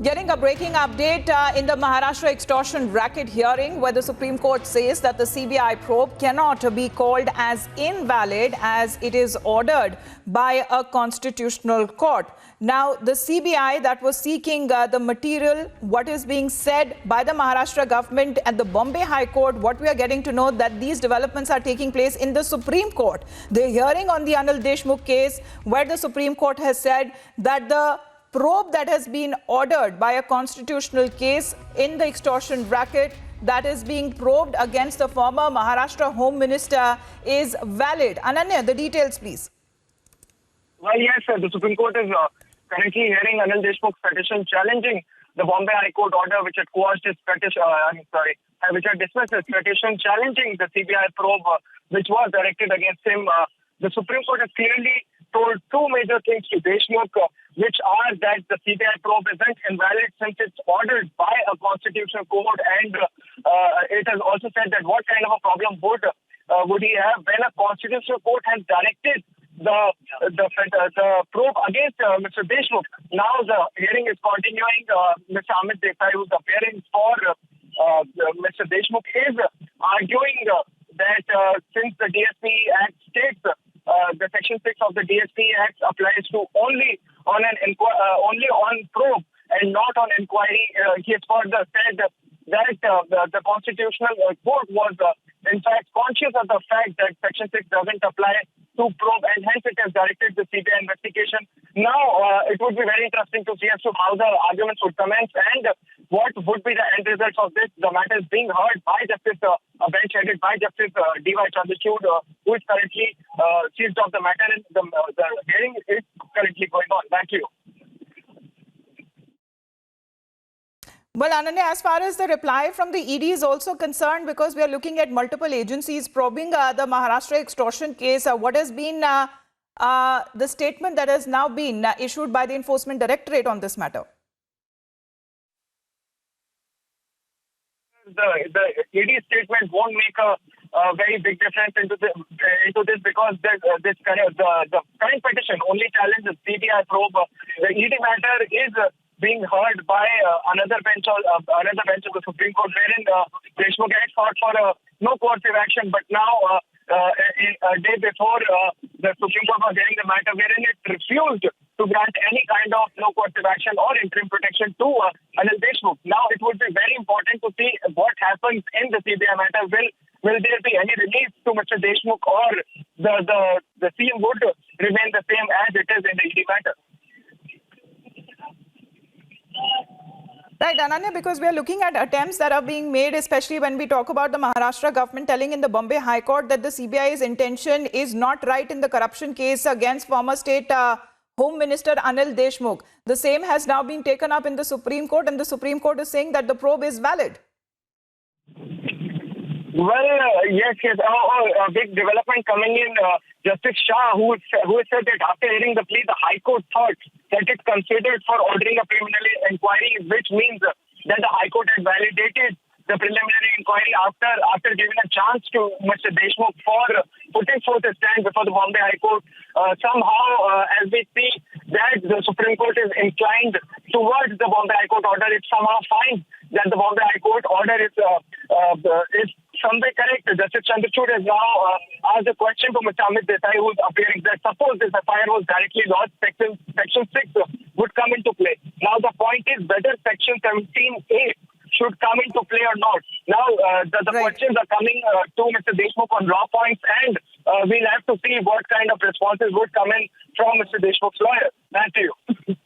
Getting a breaking update in the Maharashtra extortion racket hearing, where the Supreme Court says that the CBI probe cannot be called as invalid as it is ordered by a constitutional court. Now, the CBI that was seeking the material, what is being said by the Maharashtra government and the Bombay High Court, what we are getting to know that these developments are taking place in the Supreme Court. The hearing on the Deshmukh case, where the Supreme Court has said that the probe that has been ordered by a constitutional case in the extortion racket that is being probed against the former Maharashtra Home Minister is valid. Ananya, the details, please. Well, yes, the Supreme Court is currently hearing Anil Deshmukh's petition challenging the Bombay High Court order, which had quashed his petition. Which had dismissed his petition challenging the CBI probe, which was directed against him. The Supreme Court has clearly told two major things to Deshmukh, which are that the CBI probe isn't invalid since it's ordered by a constitutional court, and it has also said that what kind of a problem would he have when a constitutional court has directed the probe against Mr. Deshmukh. Now the hearing is continuing. Mr. Amit Desai, who's appearing for Mr. Deshmukh, is arguing that since the DSP Act states the Section 6 of the DSP Act applies to only on probe and not on inquiry. He has further said that the Constitutional Court was in fact conscious of the fact that Section 6 doesn't apply to probe, and hence it has directed the CBI investigation. Now, it would be very interesting to see as to how the arguments would commence and what would be the end results of this. The matter is being heard by Justice, a bench headed by Justice D.Y. Chandrachud, who is currently seized of the matter, and the hearing is currently going on. Thank you. Well, Ananya, as far as the reply from the ED is also concerned, because we are looking at multiple agencies probing the Maharashtra extortion case, what has been the statement that has now been issued by the Enforcement Directorate on this matter? The ED statement won't make a very big difference into this because the current petition only challenges CBI probe. The ED matter is being heard by another bench of the Supreme Court, wherein Deshmukh had fought for no coercive action, but now a day before the Supreme Court was hearing the matter, wherein it refused to grant any kind of no coercive action or interim protection to Anil Deshmukh. Now it would be very important to see what happens in the CBI matter. Will there be any relief to Mr. Deshmukh, or the scene would remain the same as it is in the ED matter? Right, Ananya, because we are looking at attempts that are being made, especially when we talk about the Maharashtra government telling in the Bombay High Court that the CBI's intention is not right in the corruption case against former state Home Minister Anil Deshmukh. The same has now been taken up in the Supreme Court, and the Supreme Court is saying that the probe is valid. Well, yes. A big development coming in. Justice Shah, who said that after hearing the plea, the High Court thought that it considered for ordering a preliminary inquiry, which means that the High Court had validated the preliminary inquiry after giving a chance to Mr. Deshmukh for putting forth a stand before the Bombay High Court. Somehow, as we see that the Supreme Court is inclined towards the Bombay High Court order, it somehow finds that the Bombay High Court order is somewhere correct. Justice Chandrachud has now asked a question to Mr. Amit Desai, who is appearing, that suppose this FIR was directly lodged, Section 6 would come into play. Now the point is whether Section 17A should come into play or not. Now the questions are coming to Mr. Deshmukh on law points, and we'll have to see what kind of responses would come in from Mr. Deshmukh's lawyer. Thank you.